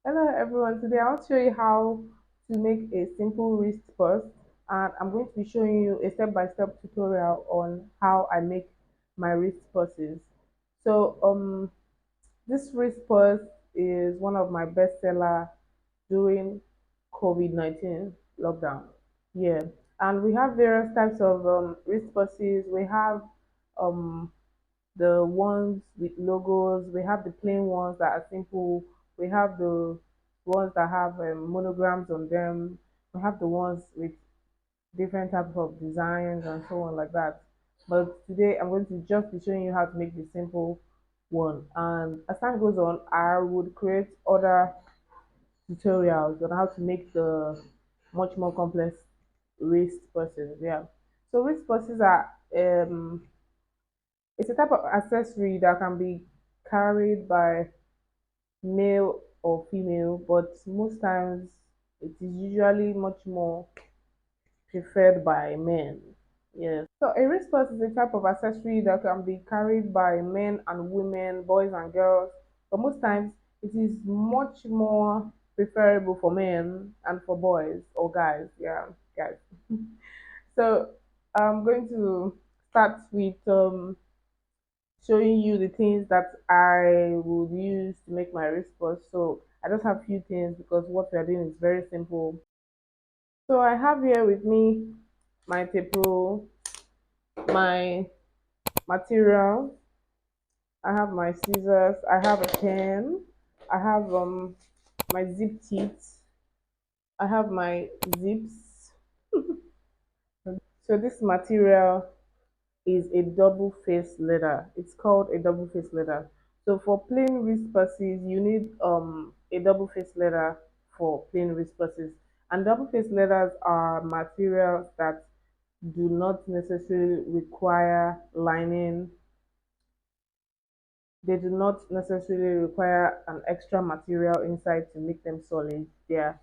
Hello everyone, today I'll show you how to make a simple wrist purse, and I'm going to be showing you a step-by-step tutorial on how I make my wrist purses. So this wrist purse is one of my bestseller during COVID-19 lockdown. Yeah, and we have various types of wrist purses. We have um the ones with logos, we have the plain ones that are simple, we have the ones that have monograms on them, we have the ones with different types of designs and so on like that. But today I'm going to just be showing you how to make the simple one. And as time goes on, I would create other tutorials on how to make the much more complex wrist purses. Yeah. So wrist purses are it's a type of accessory that can be carried by male or female, but most times it is usually much more preferred by men. Yes. So a wristband is a type of accessory that can be carried by men and women, boys and girls, but most times it is much more preferable for men and for boys or guys. Yeah, guys. So I'm going to start with showing you the things that I would use to make my response. So I just have few things because what we are doing is very simple. So I have here with me my tape roll, my material, I have my scissors, I have a pen, I have my zip teeth, I have my zips. So this material is a double face leather. It's called a double face leather. So for plain wrist purses, you need a double face leather for plain wrist purses. And double face leathers are materials that do not necessarily require lining. They do not necessarily require an extra material inside to make them solid. They are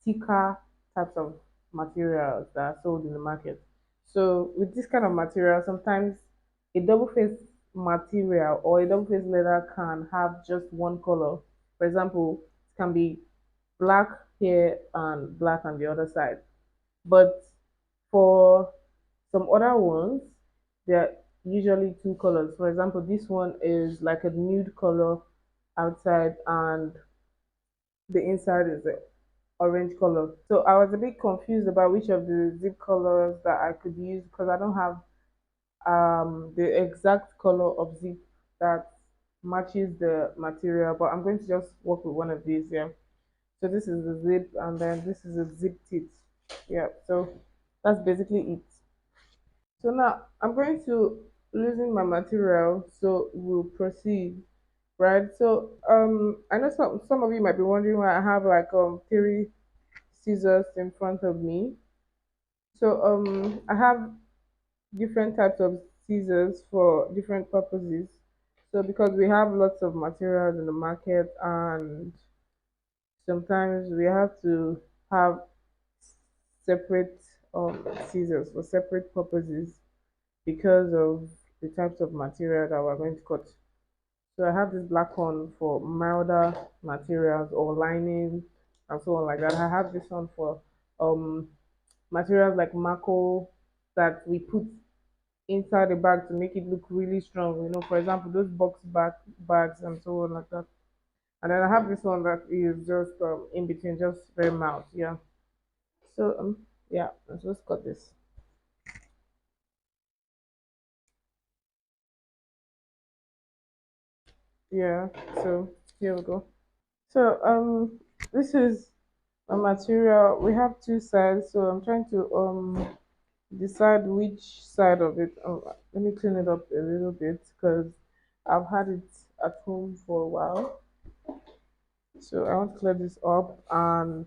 thicker types of materials that are sold in the market. So with this kind of material, sometimes a double face material or a double face leather can have just one color. For example, it can be black here and black on the other side. But for some other ones, they're usually two colors. For example, this one is like a nude color outside and the inside is a orange color. So I was a bit confused about which of the zip colors that I could use because I don't have the exact color of zip that matches the material, but I'm going to just work with one of these. Yeah. So this is the zip and then this is a zip teeth. Yeah. So that's basically it. So now I'm going to loosen my material so we'll proceed. Right. So I know some of you might be wondering why I have like three scissors in front of me. So I have different types of scissors for different purposes. So because we have lots of materials in the market and sometimes we have to have separate scissors for separate purposes because of the types of material that we're going to cut. So I have this black one for milder materials or lining and so on like that. I have this one for um materials like Mako that we put inside the bag to make it look really strong. You know, for example, those bags and so on like that. And then I have this one that is just in between, just very mild. Yeah. So yeah, let's just cut this. Yeah. So here we go. So this is a material. We have two sides, so I'm trying to decide which side of it. Let me clean it up a little bit because I've had it at home for a while. So I want to clear this up and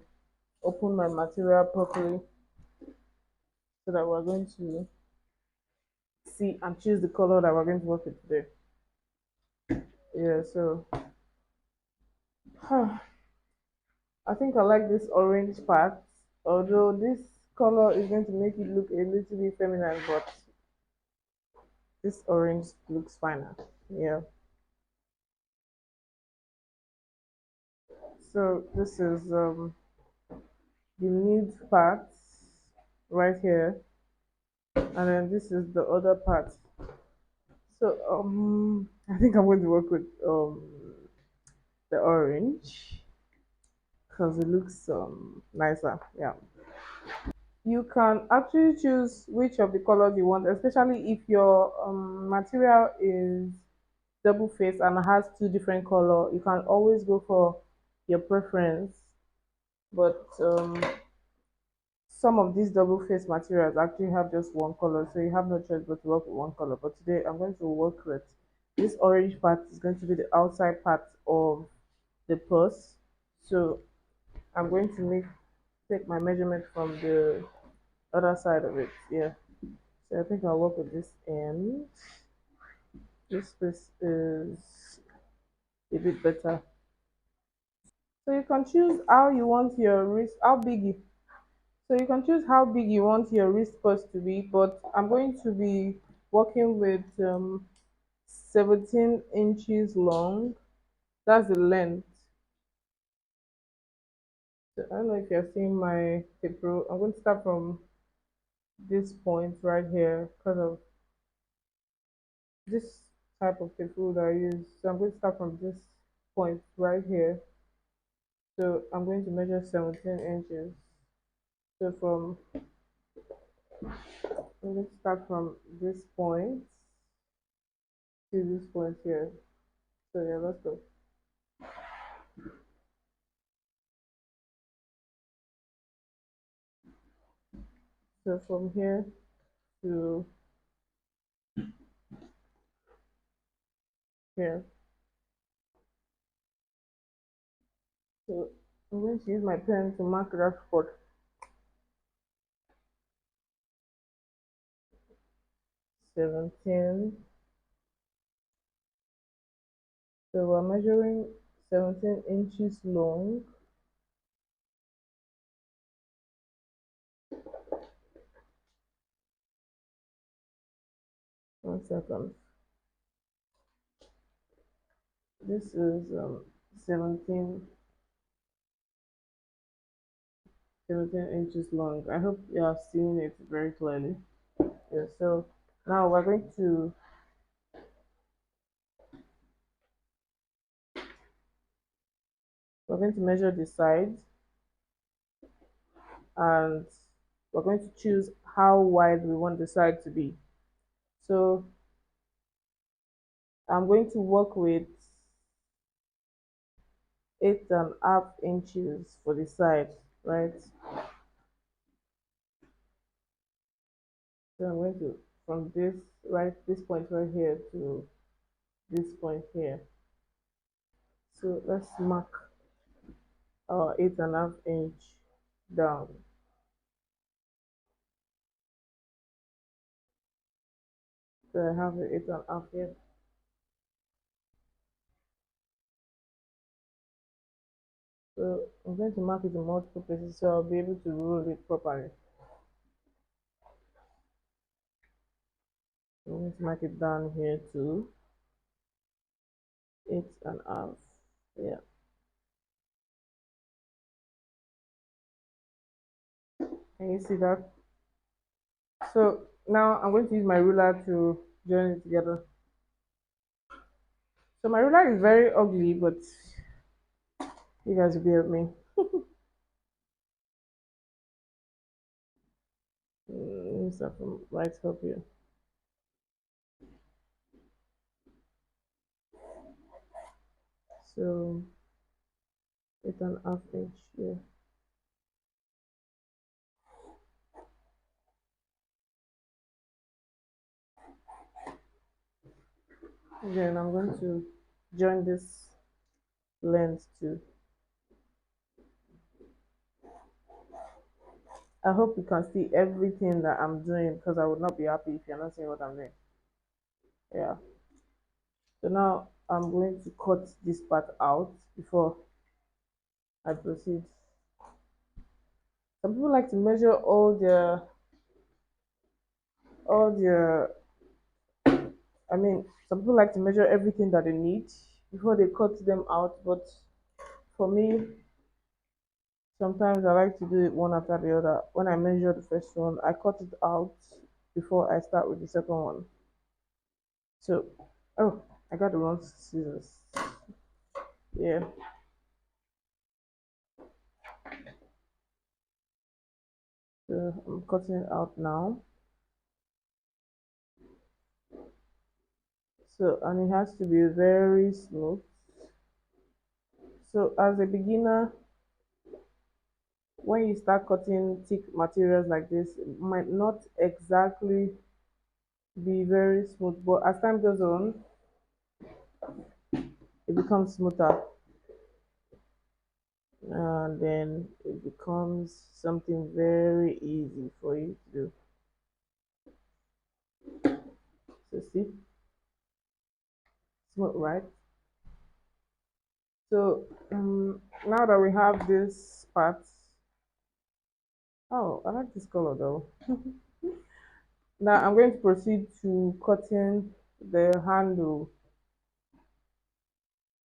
open my material properly so that we're going to see and choose the color that we're going to work with today. Yeah, so I think I like this orange part, although this color is going to make it look a little bit feminine, but this orange looks finer. Yeah. So this is the nude part right here, and then this is the other part. So I think I'm going to work with the orange because it looks nicer. Yeah. You can actually choose which of the colors you want, especially if your material is double face and has two different color. You can always go for your preference, but some of these double face materials actually have just one color, so you have no choice but to work with one color. But today I'm going to work with this orange part is going to be the outside part of the purse. So I'm going to take my measurement from the other side of it. Yeah. So I think I'll work with this end. This piece is a bit better. So you can choose how you want your wrist, how big you, so you can choose how big you want your wrist purse to be, but I'm going to be working with 17 inches long. That's the length. So I don't know if you're seeing my tape rule. I'm going to start from this point right here because of this type of tape rule that I use. So I'm going to start from this point right here. So I'm going to measure 17 inches. So I'm going to start from this point to this point here. So yeah, let's go. So from here to here. So I'm going to use my pen to mark that spot. 17. So we're measuring 17 inches long. One second. This is 17, 17 inches long. I hope you are seeing it very clearly. Yeah, so now we're going to measure the sides, and we're going to choose how wide we want the side to be. So I'm going to work with 8.5 inches for the side, right? So I'm going to from this point right here to this point here. So let's mark our 8.5 inch down. So I have the 8.5 here. So I'm going to mark it in multiple places so I'll be able to roll it properly. I'm going to mark it down here to 8.5. Yeah. Can you see that? So now I'm going to use my ruler to join it together. So my ruler is very ugly, but you guys will bear with me. Let me start from right up here. So 8.5 inch here. Then I'm going to join this length too. I hope you can see everything that I'm doing because I would not be happy if you're not seeing what I'm doing. Yeah. So now I'm going to cut this part out before I proceed. Some people like to measure all their I mean, some people like to measure everything that they need before they cut them out, but for me, Sometimes I like to do it one after the other. When I measure the first one, I cut it out before I start with the second one. So, oh, I got the wrong scissors. Yeah. So I'm cutting it out now. So, and it has to be very smooth. So as a beginner, when you start cutting thick materials like this, it might not exactly be very smooth, but as time goes on, it becomes smoother, and then it becomes something very easy for you to do. So see, smooth, right? So now that we have this part, oh, I like this color though. Now I'm going to proceed to cutting the handle,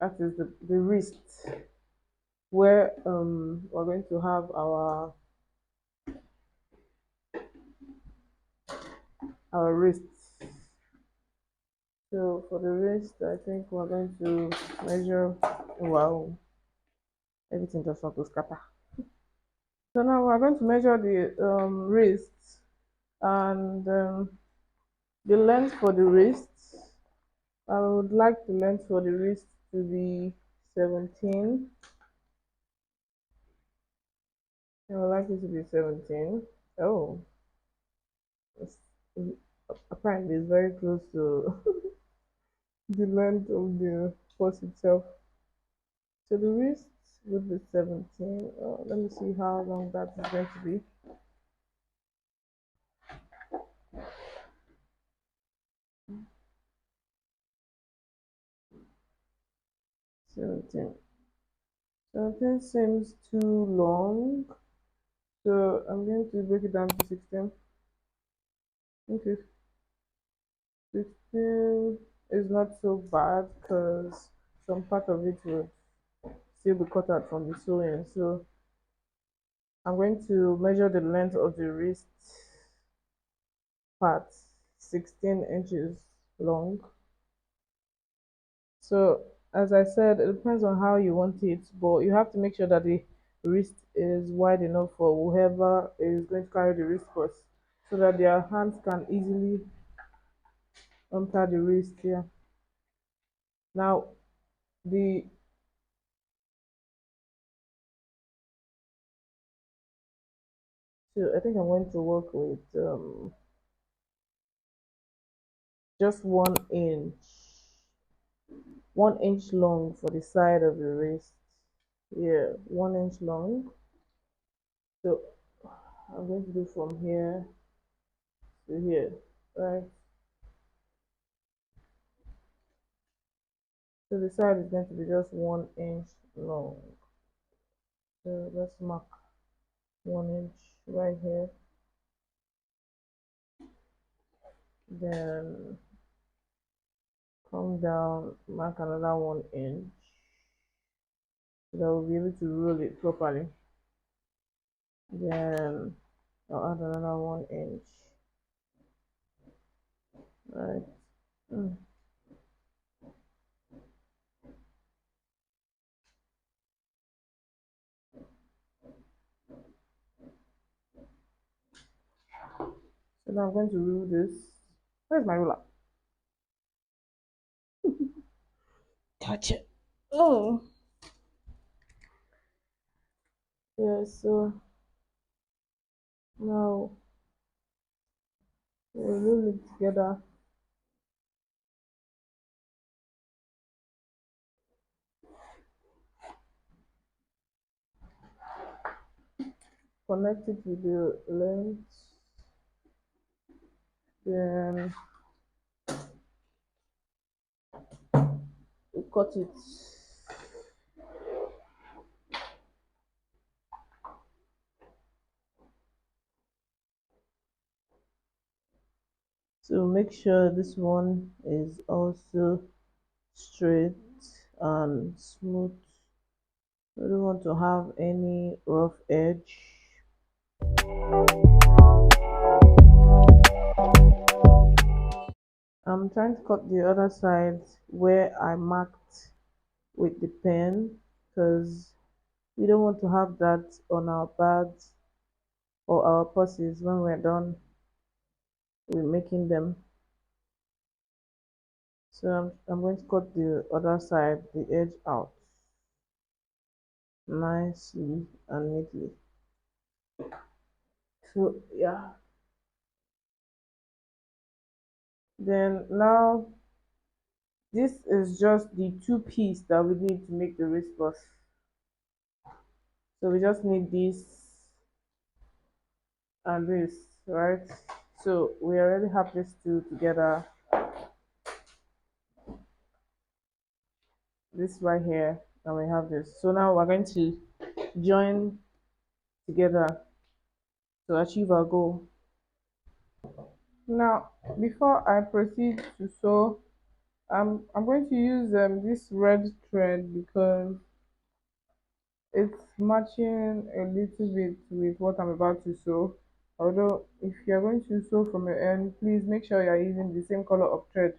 that is the wrist, where we're going to have our wrists. So for the wrist, I think we're going to measure. Wow, everything just want to scatter. So now we're going to measure the wrist, and the length for the wrist. I would like the length for the wrist to be 17. I would like it to be 17. Oh, it's, apparently it's very close to the length of the horse itself. So the wrist would be 17. Let me see how long that is going to be. 17. 17 seems too long. So I'm going to break it down to 16. Okay, 16 is not so bad because some part of it will still be cut out from the sewing. So I'm going to measure the length of the wrist part, 16 inches long. So as I said, it depends on how you want it, but you have to make sure that the wrist is wide enough for whoever is going to carry the wrist first, so that their hands can easily enter the wrist here. Now the so I think I'm going to work with just 1 inch, 1 inch long for the side of the wrist. Yeah, 1 inch long. So I'm going to do from here to here, right? So the side is going to be just 1 inch long. So let's mark 1 inch right here. Then come down, mark another 1 inch. So that we'll be able to roll it properly. Then I'll add another 1 inch. Right. Mm. So now I'm going to rule this. Where's my ruler? Touch it. Oh, yeah. So now we'll roll it together. Connect it with the length. Then we cut it. So make sure this one is also straight and smooth. We don't want to have any rough edge. I'm trying to cut the other side where I marked with the pen because we don't want to have that on our bags or our purses when we're done with making them. So I'm going to cut the other side, the edge out nicely and neatly. So yeah, then now this is just the two piece that we need to make the wristband. So we just need this and this, right? So we already have these two together, this right here, and we have this. So now we're going to join together to achieve our goal. Now, before I proceed to sew, I'm going to use this red thread because it's matching a little bit with what I'm about to sew. Although if you're going to sew from your end, please make sure you're using the same color of thread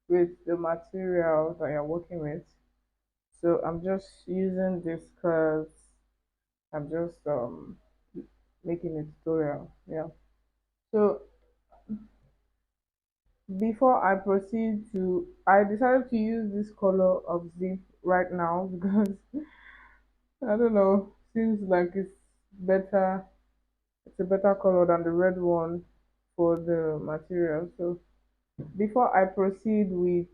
with the material that you're working with. So I'm just using this because I'm just making a tutorial. Yeah. So before I proceed to, I decided to use this color of zip right now because I don't know, seems like better. It's a better color than the red one for the material. So before I proceed with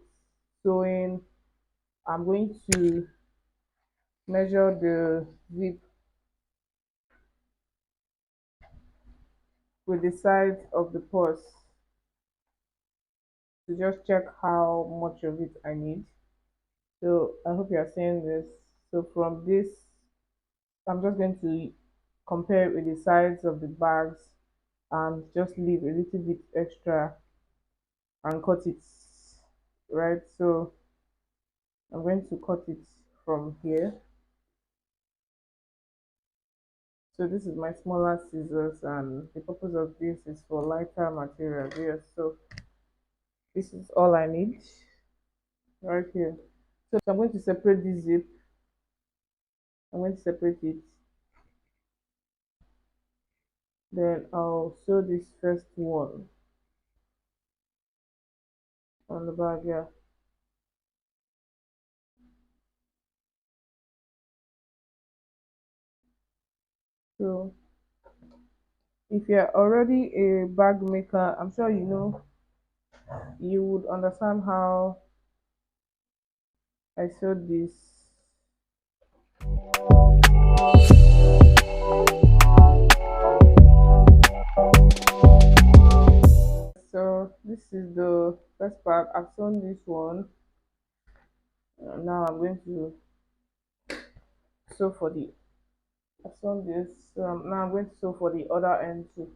sewing, I'm going to measure the zip with the side of the purse to just check how much of it I need. So I hope you are seeing this. So from this, I'm just going to compare it with the sides of the bags and just leave a little bit extra and cut it, right? So I'm going to cut it from here. So this is my smaller scissors, and the purpose of this is for lighter material. Yes, so this is all I need right here. So I'm going to separate this zip. I'm going to separate it. Then I'll sew this first one on the bag. Yeah. So if you're already a bag maker, I'm sure you know, you would understand how I sewed this. So this is the first part. I've sewn this one. Now I'm going to sew for the. I've sewn this. Now I'm going to sew for the other end too.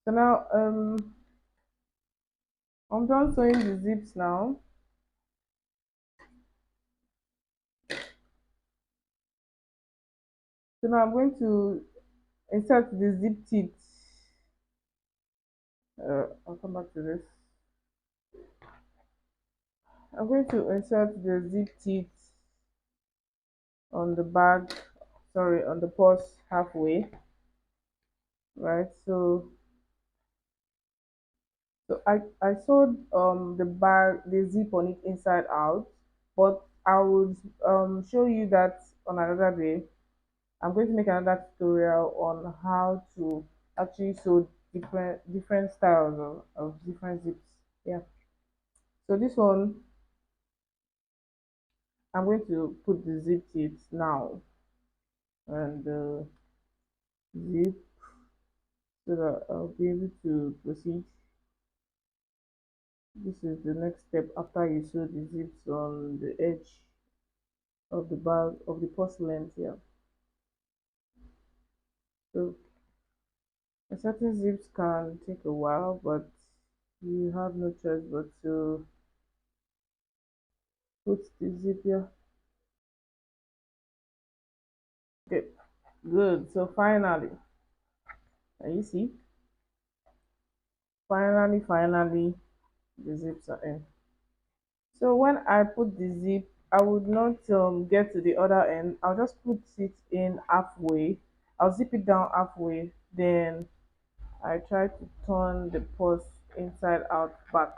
So now I'm done sewing the zips now. So now I'm going to insert the zip teeth. I'll come back to this. I'm going to insert the zip teeth on the bag, sorry, on the purse halfway, right? So I sewed the bag, the zip on it inside out, but I would show you that on another day. I'm going to make another tutorial on how to actually sew different styles of different zips. Yeah. So this one, I'm going to put the zip tips now and zip so that I'll be able to proceed. This is the next step after you sew the zips on the edge of the bag of the porcelain here. So certain zips can take a while, but you have no choice but to put the zip here. Okay, good. So finally, can you see? Finally, the zips are in. So when I put the zip, I would not get to the other end. I'll just put it in halfway. I'll zip it down halfway. Then I try to turn the purse inside out back.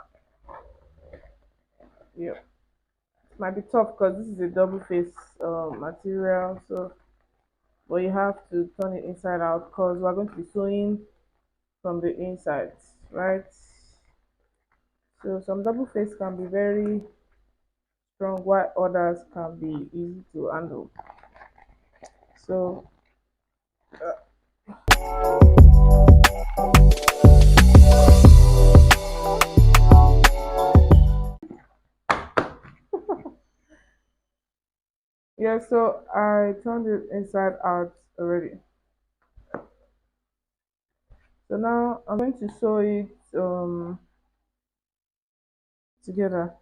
Yeah, it might be tough because this is a double face material. So, but you have to turn it inside out because we're going to be sewing from the inside, right? So some double face can be very strong, while others can be easy to handle. So yeah, so I turned it inside out already. So now I'm going to sew it together.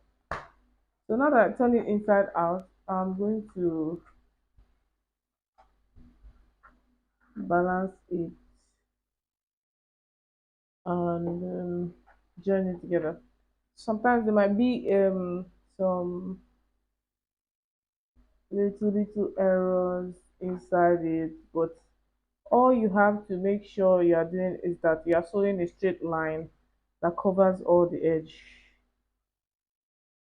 So now that I turned it inside out, I'm going to balance it and join it together. Sometimes there might be some little errors inside it, but all you have to make sure you are doing is that you are sewing a straight line that covers all the edge,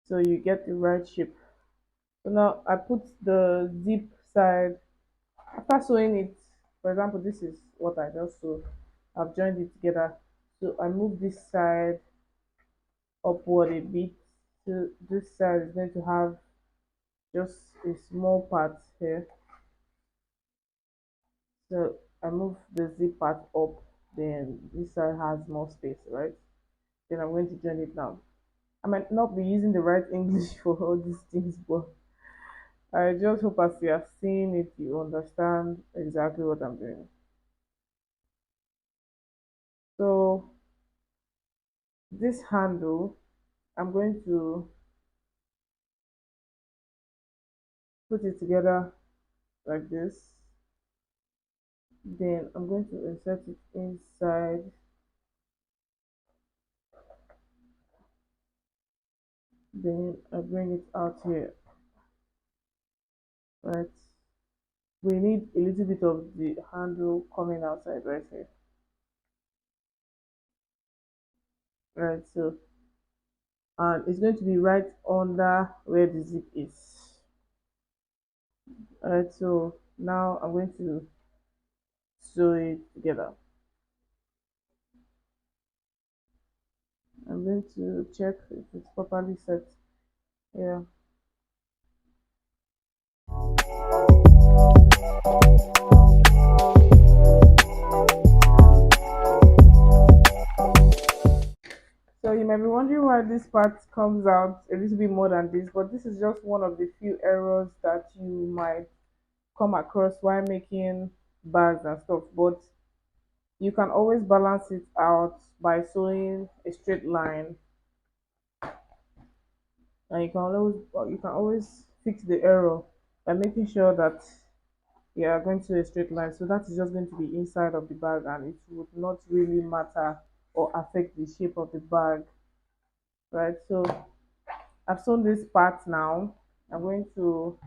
so you get the right shape. So now I put the zip side after sewing it. For example, this is what I just sewed. I've joined it together. So I move this side upward a bit. So this side is going to have just a small part here. So I move the zip part up, then this side has more space, right? Then I'm going to join it now. I might not be using the right English for all these things, but I just hope as you are seeing it, you understand exactly what I'm doing. So this handle, I'm going to put it together like this. Then I'm going to insert it inside. Then I bring it out here, right? We need a little bit of the handle coming outside right here, right? So, and it's going to be right under where the zip is. All right, so now I'm going to sew it together. I'm going to check if it's properly set. Yeah. So you might be wondering why this part comes out a little bit more than this, but this is just one of the few errors that you might come across while making bags and stuff. But you can always balance it out by sewing a straight line, and you can always fix the error by making sure that you are going to a straight line. So that is just going to be inside of the bag, and it would not really matter or affect the shape of the bag, right? So I've sewn this part now. I'm going to,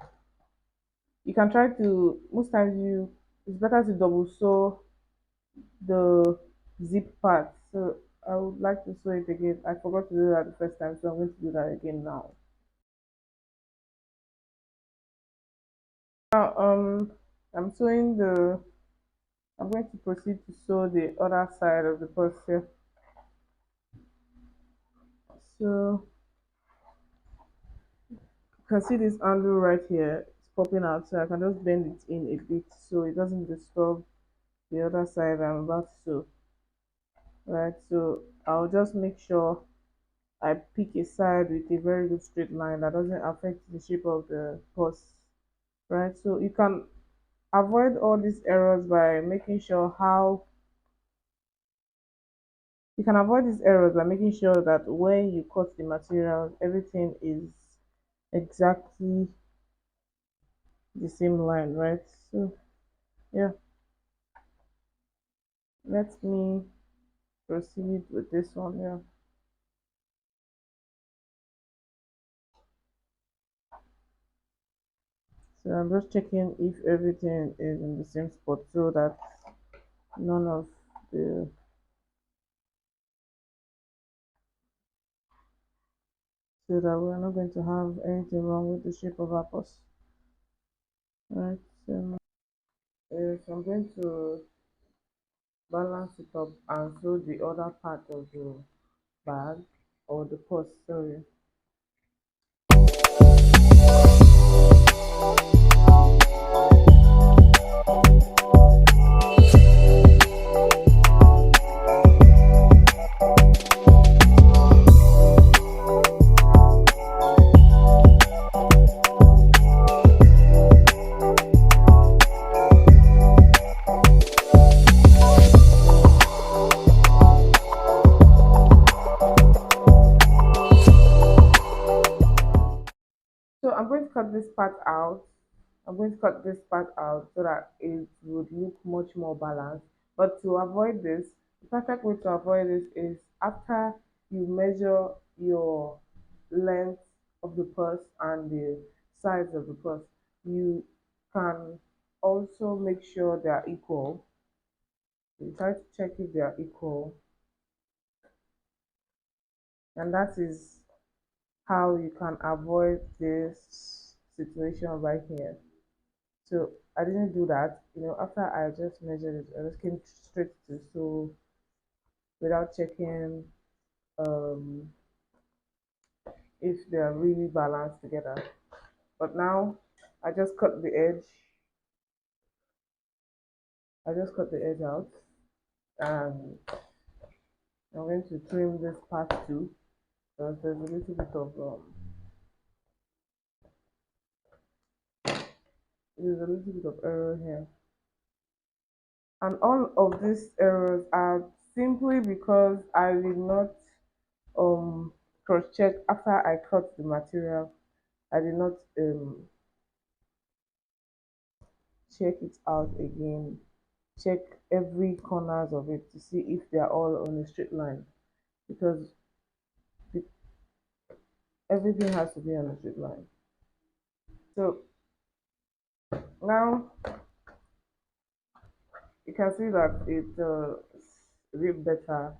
you can try to, most times it's better to double sew the zip part. So I would like to sew it again. I forgot to do that the first time, so I'm going to do that again now. Now, I'm sewing the, I'm going to proceed to sew the other side of the purse here. So you can see this handle right here. It's popping out, so I can just bend it in a bit so it doesn't disturb the other side I'm about to sew. Right, so I'll just make sure I pick a side with a very good straight line that doesn't affect the shape of the purse. Right, so you can avoid all these errors by making sure how You can avoid these errors by making sure that when you cut the materials, everything is exactly the same line, right? So yeah, let me proceed with this one. Yeah. So I'm just checking if everything is in the same spot so that none of the so that we're not going to have anything wrong with the shape of our purse. Right. Yes, I'm going to balance it up and sew the other part of the bag or the purse, sorry. So I'm going to cut this part out. I'm going to cut this part out so that it would look much more balanced. But to avoid this, the perfect way to avoid this is after you measure your length of the purse and the size of the purse, you can also make sure they are equal. You try to check if they are equal, and that is how you can avoid this situation right here. So I didn't do that. After I just measured it, I just came straight to sew without checking um, if they are really balanced together. But now I just cut the edge. I just cut the edge out, and I'm going to trim this part too because there's a little bit of error here, and all of these errors are simply because I did not um cross check after I cut the material. I did not check it out again, check every corners of it to see if they are all on a straight line because the, everything has to be on a straight line. So now you can see that it's a bit better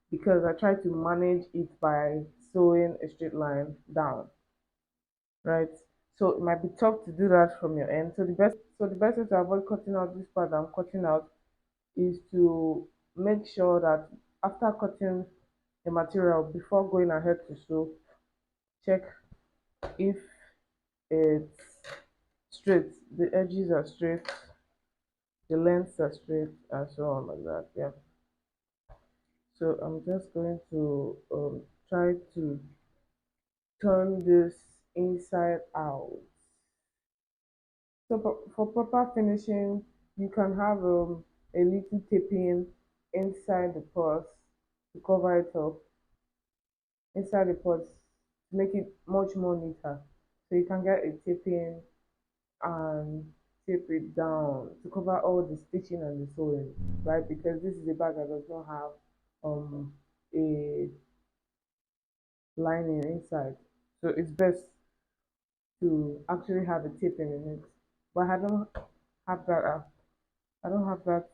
because I try to manage it by sewing a straight line down, right? So it might be tough to do that from your end. So the best way to avoid cutting out this part I'm cutting out is to make sure that after cutting the material before going ahead to sew, check if it's straight, the edges are straight, the lengths are straight, and so on like that. Yeah. So I'm just going to try to turn this inside out. So for proper finishing, you can have a little taping inside the purse to cover it up inside the pot to make it much more neater. So you can get a taping and tape it down to cover all the stitching and the sewing, right? Because this is a bag that does not have a lining inside. So it's best to actually have a taping in it. But I don't have that I don't have that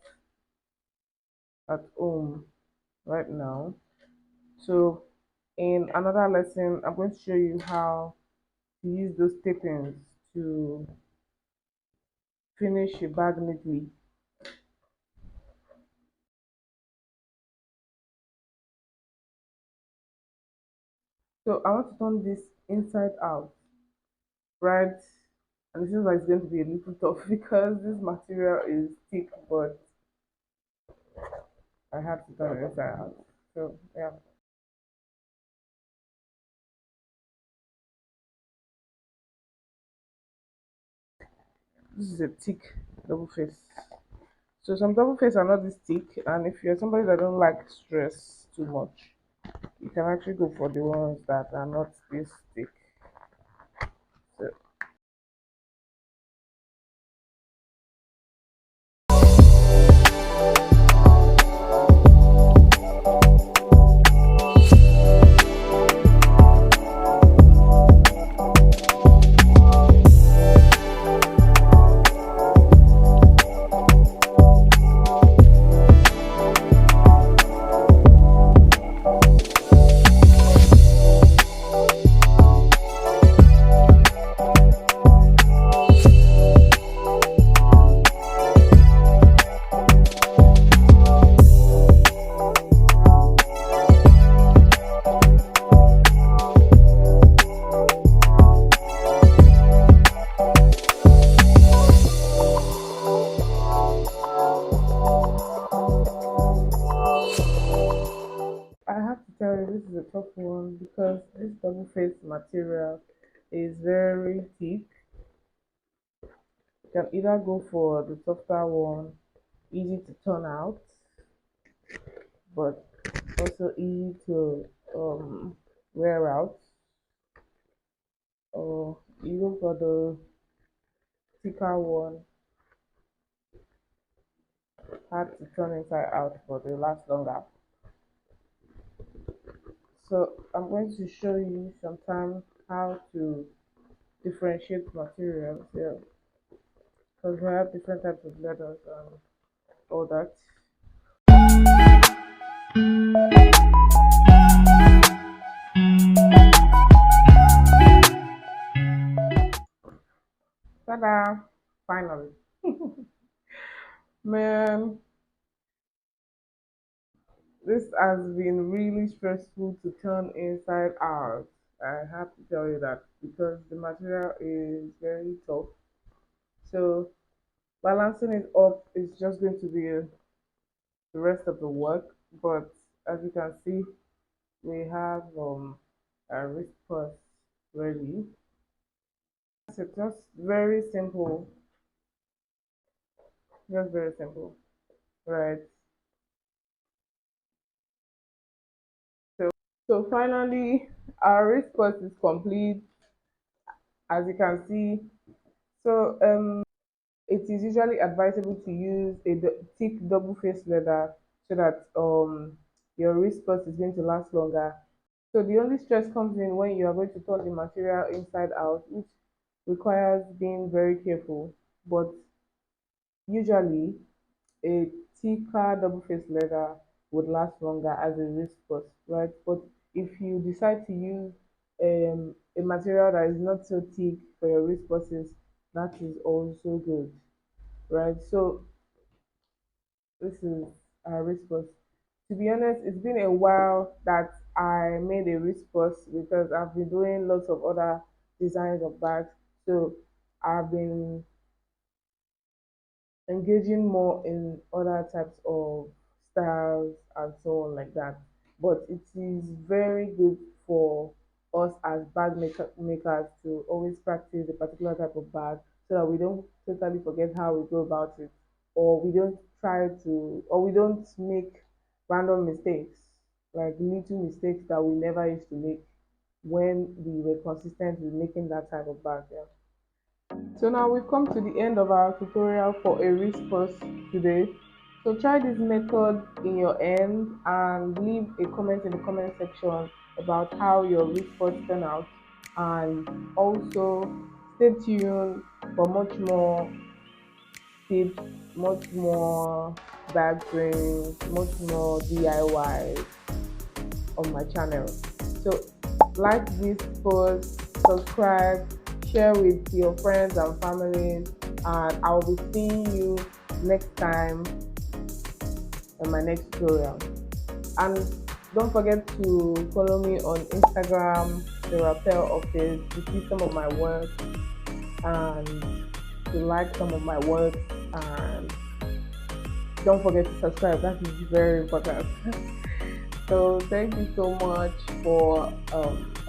at home right now. So in another lesson, I'm going to show you how to use those tapings to finish your bag neatly. So I want to turn this inside out, right? And it seems like it's going to be a little tough because this material is thick, but I have to turn it inside out. So yeah, this is a thick double face. So some double face are not this thick, and if you're somebody that don't like stress too much, you can actually go for the ones that are not this thick. So I have to tell you, this is a tough one because this double face material is very thick. You can either go for the softer one, easy to turn out, but also easy to wear out, or you go for the thicker one, hard to turn inside out, but they last longer. So I'm going to show you sometime how to differentiate materials here, because we have different types of leathers and all that. Ta-da! Finally. Man, this has been really stressful to turn inside out. I have to tell you that because the material is very tough. So balancing it up is just going to be the rest of the work. But as you can see, we have a wrist purse ready. So just very simple, just very simple, right? So finally, our wrist purse is complete, as you can see. So it is usually advisable to use a thick double face leather so that your wrist purse is going to last longer. So the only stress comes in when you are going to turn the material inside out, which requires being very careful. But usually, a thicker double face leather would last longer as a wrist purse, right? But if you decide to use a material that is not so thick for your wrist purses, that is also good, right? So this is a wrist purse. To be honest, it's been a while that I made a wrist purse because I've been doing lots of other designs of bags. So I've been engaging more in other types of styles and so on like that. But it is very good for us as makers to always practice a particular type of bag so that we don't totally forget how we go about it, or we don't try to, or we don't make random mistakes, like little mistakes that we never used to make when we were consistent with making that type of bag. Yeah. So now we've come to the end of our tutorial for a wrist purse today. So try this method in your end and leave a comment in the comment section about how your wrist purse turn out, and also stay tuned for much more tips, much more bag trims, much more DIY on my channel. So like this post, subscribe, share with your friends and family, and I'll be seeing you next time in my next tutorial. And don't forget to follow me on Instagram, the Rappel Office, to see some of my work and to like some of my work, and don't forget to subscribe. That is very important. So thank you so much for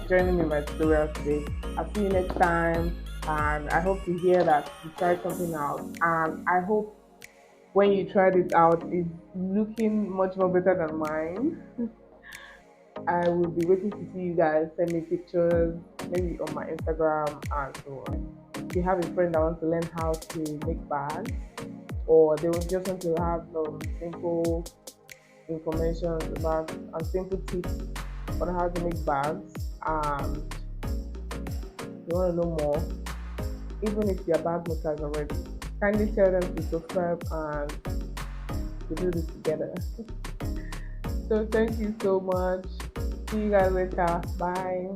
joining me in my tutorial today. I'll see you next time, and I hope to hear that you tried something out, and I hope when you tried it out, it's looking much more better than mine. I will be waiting to see you guys send me pictures, maybe on my Instagram and so on. If you have a friend that wants to learn how to make bags, or they would just want to have some simple information about and simple tips on how to make bags, and you want to know more, even if you're bag makers already, kindly tell them to subscribe and to do this together. So thank you so much. See you guys later. Bye.